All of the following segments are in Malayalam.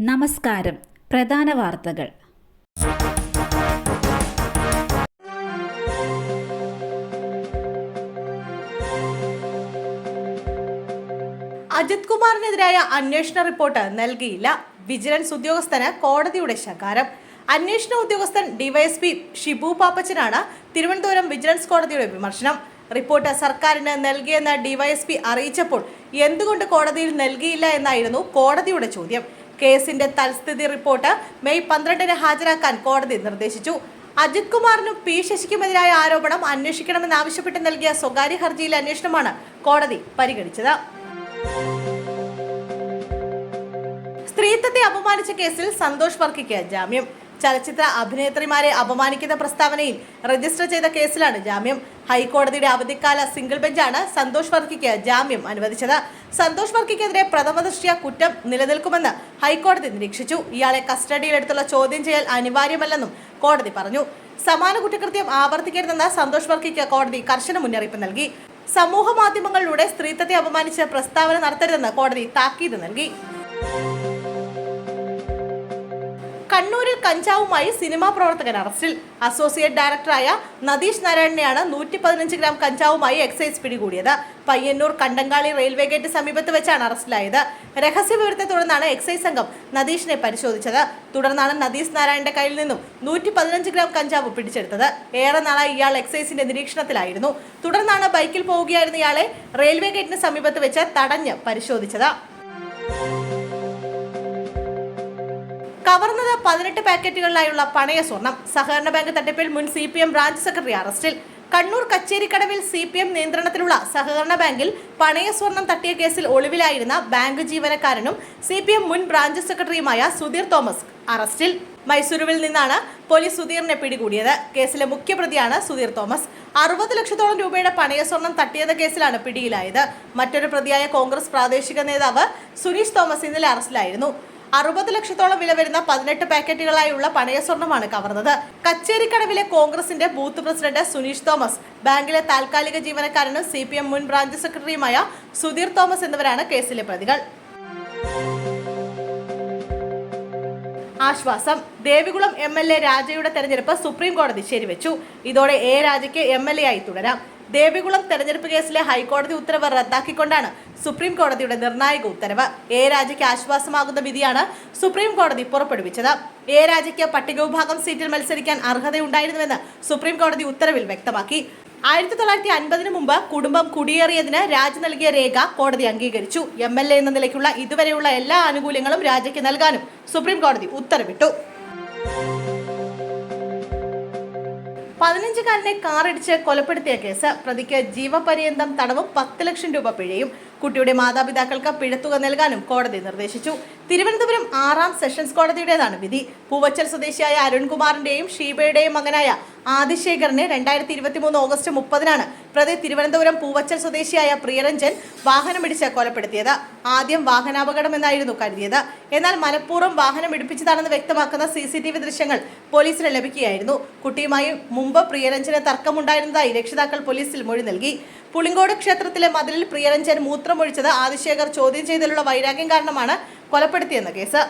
നമസ്കാരം. പ്രധാന വാർത്തകൾ. അജിത് കുമാറിനെതിരായ അന്വേഷണ റിപ്പോർട്ട് നൽകിയില്ല. വിജിലൻസ് ഉദ്യോഗസ്ഥന് കോടതിയുടെ ശകാരം. അന്വേഷണ ഉദ്യോഗസ്ഥൻ ഡിവൈഎസ്പി ഷിബു പാപ്പച്ചനാണ് തിരുവനന്തപുരം വിജിലൻസ് കോടതിയുടെ വിമർശനം. റിപ്പോർട്ട് സർക്കാരിന് നൽകിയെന്ന് ഡിവൈഎസ്പി അറിയിച്ചപ്പോൾ എന്തുകൊണ്ട് കോടതിയിൽ നൽകിയില്ല എന്നായിരുന്നു കോടതിയുടെ ചോദ്യം. കേസിന്റെ തൽസ്ഥിതി റിപ്പോർട്ട് മെയ് 12 ഹാജരാക്കാൻ കോടതി നിർദ്ദേശിച്ചു. അജിത് കുമാറിനും പി ശശിക്കുമെതിരായ ആരോപണം അന്വേഷിക്കണമെന്നാവശ്യപ്പെട്ട് നൽകിയ സ്വകാര്യ ഹർജിയിലെ അന്വേഷണമാണ് കോടതി പരിഗണിച്ചത്. സ്ത്രീത്വത്തെ അപമാനിച്ച കേസിൽ സന്തോഷ് വർക്കിക്ക് ജാമ്യം. ചലച്ചിത്ര അഭിനേത്രിമാരെ അപമാനിക്കുന്ന പ്രസ്താവനയിൽ രജിസ്റ്റർ ചെയ്ത കേസിലാണ് ജാമ്യം. ഹൈക്കോടതിയുടെ അവധിക്കാല സിംഗിൾ ബെഞ്ചാണ് സന്തോഷ് വർക്കിക്ക് ജാമ്യം അനുവദിച്ചത്. സന്തോഷ് വർക്കിക്കെതിരെ പ്രഥമദൃഷ്ട്യാ കുറ്റം നിലനിൽക്കുമെന്ന് ഹൈക്കോടതി നിരീക്ഷിച്ചു. ഇയാളെ കസ്റ്റഡിയിലെടുത്തുള്ള ചോദ്യം ചെയ്യൽ അനിവാര്യമല്ലെന്നും കോടതി പറഞ്ഞു. സമാന കുറ്റകൃത്യം ആവർത്തിക്കരുതെന്ന് സന്തോഷ് വർക്കിക്ക് കോടതി കർശന മുന്നറിയിപ്പ് നൽകി. സമൂഹ മാധ്യമങ്ങളിലൂടെ സ്ത്രീത്വത്തെ അപമാനിച്ച് പ്രസ്താവന നടത്തരുതെന്ന് കോടതി താക്കീത് നൽകി. കണ്ണൂരിൽ കഞ്ചാവുമായി സിനിമാ പ്രവർത്തകൻ അറസ്റ്റിൽ. അസോസിയേറ്റ് ഡയറക്ടറായ നദീഷ് നാരായണനെയാണ് 115 ഗ്രാം കഞ്ചാവുമായി എക്സൈസ് പിടികൂടിയത്. പയ്യന്നൂർ കണ്ടങ്കാളി റെയിൽവേ ഗേറ്റ് സമീപത്ത് വെച്ചാണ് അറസ്റ്റിലായത്. രഹസ്യ വിവരത്തെ തുടർന്നാണ് എക്സൈസ് സംഘം നദീഷിനെ പരിശോധിച്ചത്. തുടർന്നാണ് നദീഷ് നാരായണന്റെ കയ്യിൽ നിന്നും 115 ഗ്രാം കഞ്ചാവ് പിടിച്ചെടുത്തത്. ഏറെ നാളായി ഇയാൾ എക്സൈസിന്റെ നിരീക്ഷണത്തിലായിരുന്നു. തുടർന്നാണ് ബൈക്കിൽ പോവുകയായിരുന്ന ഇയാളെ റെയിൽവേ ഗേറ്റിന് സമീപത്ത് വെച്ച് തടഞ്ഞ് പരിശോധിച്ചത്. കവർന്നത് 18 പാക്കറ്റുകളിലായുള്ള പണയ സ്വർണം. സഹകരണ ബാങ്ക് തട്ടിപ്പിൽ മുൻ CPM ബ്രാഞ്ച് സെക്രട്ടറി അറസ്റ്റിൽ. കണ്ണൂർ കച്ചേരിക്കടവിൽ CPM നിയന്ത്രണത്തിലുള്ള സഹകരണ ബാങ്കിൽ പണയ സ്വർണം തട്ടിയ കേസിൽ ഒളിവിലായിരുന്ന ബാങ്ക് ജീവനക്കാരനും CPM മുൻ ബ്രാഞ്ച് സെക്രട്ടറിയുമായ സുധീർ തോമസ് അറസ്റ്റിൽ. മൈസൂരുവിൽ നിന്നാണ് പോലീസ് സുധീറിനെ പിടികൂടിയത്. കേസിലെ മുഖ്യപ്രതിയാണ് സുധീർ തോമസ്. 60 ലക്ഷത്തോളം രൂപയുടെ പണയ സ്വർണം തട്ടിയത് കേസിലാണ് പിടിയിലായത്. മറ്റൊരു പ്രതിയായ കോൺഗ്രസ് പ്രാദേശിക നേതാവ് സുനീഷ് തോമസ് ഇന്നലെ അറസ്റ്റിലായിരുന്നു. 60 ലക്ഷത്തോളം വില വരുന്ന 18 പാക്കറ്റുകളായുള്ള പണയസ്വർണ്ണമാണ് കവർന്നത്. കച്ചേരിക്കടവിലെ കോൺഗ്രസിന്റെ ബൂത്ത് പ്രസിഡന്റ് സുനീഷ് തോമസ്, ബാങ്കിലെ താൽക്കാലിക ജീവനക്കാരനും CPM മുൻ ബ്രാഞ്ച് സെക്രട്ടറിയുമായ സുധീർ തോമസ് എന്നിവരാണ് കേസിലെ പ്രതികൾ. ആശ്വാസം. ദേവികുളം MLA രാജയുടെ തെരഞ്ഞെടുപ്പ് സുപ്രീം കോടതി ശരിവെച്ചു. ഇതോടെ രാജയ്ക്ക് MLA ആയി തുടരാം. ദേവികുളം തെരഞ്ഞെടുപ്പ് കേസിലെ ഹൈക്കോടതി ഉത്തരവ് റദ്ദാക്കിക്കൊണ്ടാണ് സുപ്രീം കോടതിയുടെ നിർണായക ഉത്തരവ്. രാജയ്ക്ക് ആശ്വാസമാകുന്ന വിധിയാണ് സുപ്രീം കോടതി പുറപ്പെടുവിച്ചത്. രാജയ്ക്ക് പട്ടിക വിഭാഗം സീറ്റിൽ മത്സരിക്കാൻ അർഹതയുണ്ടായിരുന്നുവെന്ന് സുപ്രീം കോടതി ഉത്തരവിൽ വ്യക്തമാക്കി. 1950 മുമ്പ് കുടുംബം കുടിയേറിയതിന് രാജ നൽകിയ രേഖ കോടതി അംഗീകരിച്ചു. MLA എന്ന നിലയ്ക്കുള്ള ഇതുവരെയുള്ള എല്ലാ ആനുകൂല്യങ്ങളും രാജയ്ക്ക് നൽകാനും സുപ്രീം കോടതി ഉത്തരവിട്ടു. 15-കാരനെ കാറിടിച്ച് കൊലപ്പെടുത്തിയ കേസ്. പ്രതിക്ക് ജീവപര്യന്തം തടവും 10 ലക്ഷം രൂപ പിഴയും. കുട്ടിയുടെ മാതാപിതാക്കൾക്ക് പിഴത്തുക നൽകാനും കോടതി നിർദ്ദേശിച്ചു. തിരുവനന്തപുരം 6ാം സെഷൻസ് കോടതിയുടേതാണ് വിധി. പൂവച്ചൽ സ്വദേശിയായ അരുൺകുമാറിന്റെയും ഷീബയുടെയും മകനായ ആദിശേഖറിനെ 2023 ഓഗസ്റ്റ് 30-നാണ് പ്രതി തിരുവനന്തപുരം പൂവച്ചൽ സ്വദേശിയായ പ്രിയരഞ്ജൻ വാഹനമിടിച്ച് കൊലപ്പെടുത്തിയത്. ആദ്യം വാഹനാപകടമെന്നായിരുന്നു കരുതിയത്. എന്നാൽ മനഃപൂർവ്വം വാഹനം ഇടിപ്പിച്ചതാണെന്ന് വ്യക്തമാക്കുന്ന CCTV ദൃശ്യങ്ങൾ പോലീസിന് ലഭിക്കുകയായിരുന്നു. കുട്ടിയുമായി മുമ്പ് പ്രിയരഞ്ജന് തർക്കമുണ്ടായിരുന്നതായി രക്ഷിതാക്കൾ പോലീസിൽ മൊഴി നൽകി. പുളിങ്കോട് ക്ഷേത്രത്തിലെ മതിലിൽ പ്രിയരഞ്ജൻ മൂത്രമൊഴിച്ചത് ആദിശേഖർ ചോദ്യം ചെയ്തതിലുള്ള വൈരാഗ്യം കാരണമാണ് കൊലപ്പെടുത്തിയെന്ന കേസ്.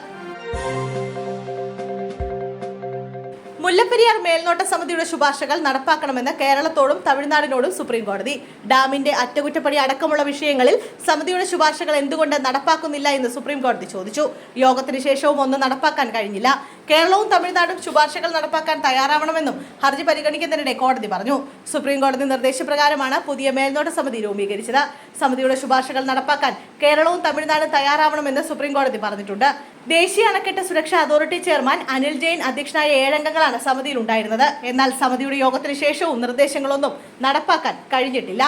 മുല്ലപ്പെരിയാർ മേൽനോട്ട സമിതിയുടെ ശുപാർശകൾ നടപ്പാക്കണമെന്ന് കേരളത്തോടും തമിഴ്നാടിനോടും സുപ്രീം കോടതി. ഡാമിന്റെ അറ്റകുറ്റപ്പണി അടക്കമുള്ള വിഷയങ്ങളിൽ സമിതിയുടെ ശുപാർശകൾ എന്തുകൊണ്ട് നടപ്പാക്കുന്നില്ല എന്ന് സുപ്രീം കോടതി ചോദിച്ചു. യോഗത്തിന് ശേഷവും ഒന്നും നടപ്പാക്കാൻ കഴിഞ്ഞില്ല. കേരളവും തമിഴ്നാടും ശുപാർശകൾ നടപ്പാക്കാൻ തയ്യാറാവണമെന്നും ഹർജി പരിഗണിക്കുന്നതിനിടെ കോടതി പറഞ്ഞു. സുപ്രീം കോടതി നിർദ്ദേശപ്രകാരമാണ് പുതിയ മേൽനോട്ട സമിതി രൂപീകരിച്ചത്. സമിതിയുടെ ശുപാർശകൾ നടപ്പാക്കാൻ കേരളവും തമിഴ്നാടും തയ്യാറാവണമെന്ന് സുപ്രീം കോടതി പറഞ്ഞിട്ടുണ്ട്. ദേശീയ അണക്കെട്ട് സുരക്ഷാ അതോറിറ്റി ചെയർമാൻ അനിൽ ജെയിൻ അധ്യക്ഷനായ 7 അംഗങ്ങളാണ് സമിതിയിൽ ഉണ്ടായിരുന്നത്. എന്നാൽ സമിതിയുടെ യോഗത്തിന് ശേഷവും നിർദ്ദേശങ്ങളൊന്നും നടപ്പാക്കാൻ കഴിഞ്ഞിട്ടില്ല.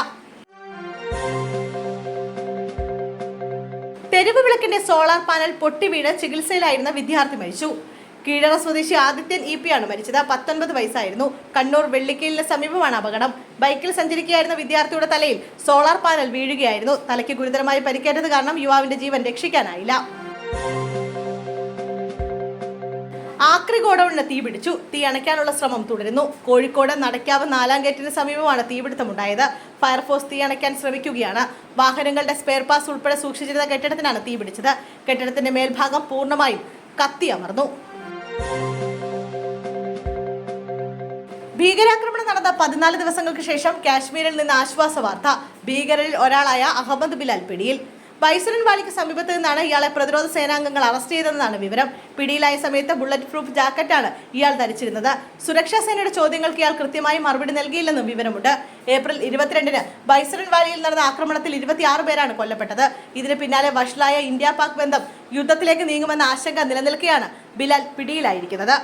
തെരുവ് വിളക്കിന്റെ സോളാർ പാനൽ പൊട്ടിവീണ് ചികിത്സയിലായിരുന്ന വിദ്യാർത്ഥി മരിച്ചു. കീഴറ സ്വദേശി ആദിത്യൻ EP ആണ് മരിച്ചത്. 19 വയസ്സായിരുന്നു. കണ്ണൂർ വെള്ളിക്കലിന് സമീപമാണ് അപകടം. ബൈക്കിൽ സഞ്ചരിക്കുകയായിരുന്ന വിദ്യാർത്ഥിയുടെ തലയിൽ സോളാർ പാനൽ വീഴുകയായിരുന്നു. തലയ്ക്ക് ഗുരുതരമായി പരിക്കേറ്റത് കാരണം യുവാവിന്റെ ജീവൻ രക്ഷിക്കാനായില്ല. ആക്രി ഗോഡൌണിന് തീപിടിച്ചു. തീ അണയ്ക്കാനുള്ള ശ്രമം തുടരുന്നു. കോഴിക്കോട് നടക്കാവ് 4ാം ഗേറ്റിന് സമീപമാണ് തീപിടുത്തമുണ്ടായത്. ഫയർഫോഴ്സ് തീ അണയ്ക്കാൻ ശ്രമിക്കുകയാണ്. വാഹനങ്ങളുടെ സ്പെയർ പാർട്സ് ഉൾപ്പെടെ സൂക്ഷിച്ചിരുന്ന കെട്ടിടത്തിനാണ് തീപിടിച്ചത്. കെട്ടിടത്തിന്റെ മേൽഭാഗം പൂർണ്ണമായും കത്തിയമർന്നു. ഭീകരാക്രമണം നടന്ന 14 ദിവസങ്ങൾക്ക് ശേഷം കാശ്മീരിൽ നിന്ന് ആശ്വാസ വാർത്ത. ഭീകരരിൽ ഒരാളായ അഹമ്മദ് ബിലാൽ പിടിയിൽ. ബൈസരൻ വാലിക്ക് സമീപത്ത് നിന്നാണ് ഇയാളെ പ്രതിരോധ സേനാംഗങ്ങൾ അറസ്റ്റ് ചെയ്തതെന്നാണ് വിവരം. പിടിയിലായ സമയത്ത് ബുള്ളറ്റ് പ്രൂഫ് ജാക്കറ്റാണ് ഇയാൾ ധരിച്ചിരുന്നത്. സുരക്ഷാ സേനയുടെ ചോദ്യങ്ങൾക്ക് ഇയാൾ കൃത്യമായി മറുപടി നൽകിയില്ലെന്നും വിവരമുണ്ട്. ഏപ്രിൽ 22-ന് ബൈസരൻ വാലിയിൽ നടന്ന ആക്രമണത്തിൽ 26 പേരാണ് കൊല്ലപ്പെട്ടത്. ഇതിന് പിന്നാലെ വഷളായ ഇന്ത്യ പാക് ബന്ധം യുദ്ധത്തിലേക്ക് നീങ്ങുമെന്ന ആശങ്ക നിലനിൽക്കെയാണ് ബിലാൽ പിടിയിലായിരിക്കുന്നത്.